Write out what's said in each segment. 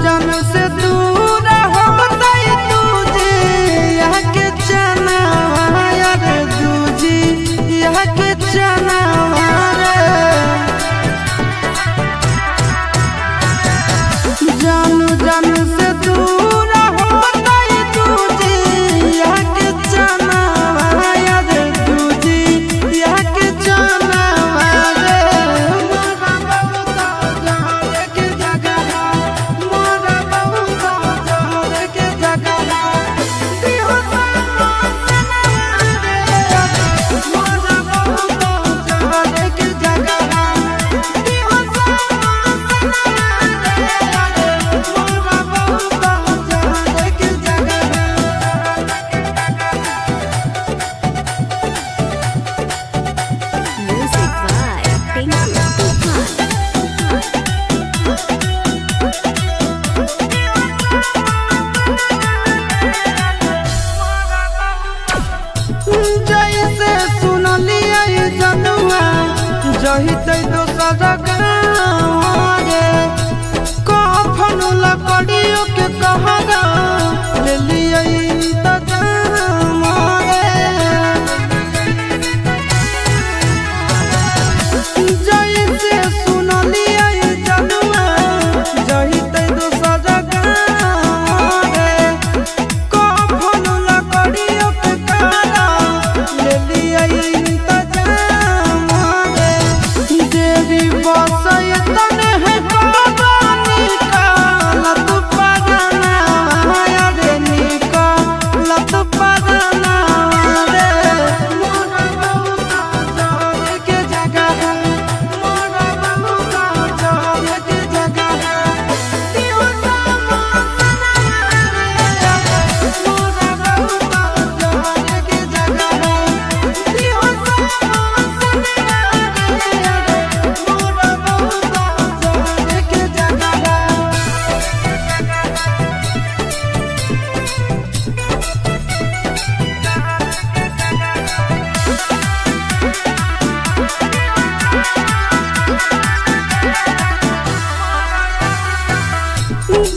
जन से दूर होता तुझे यहाँ के चना यार दूजी यहाँ के चना जानू जन से दूर होता तुझे यहाँ के चना यार दूजी यहाँ के चना जैसे सुनलिया जनुआ जही तै दोसर गाँव रे कफन लकड़ियों के कहरा ले लिया इंतजाम रे जैसे सुनलिया जनुआ जही तै दोसर गाँव रे कफन लकड़ियों के कहरा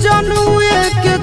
जनुए के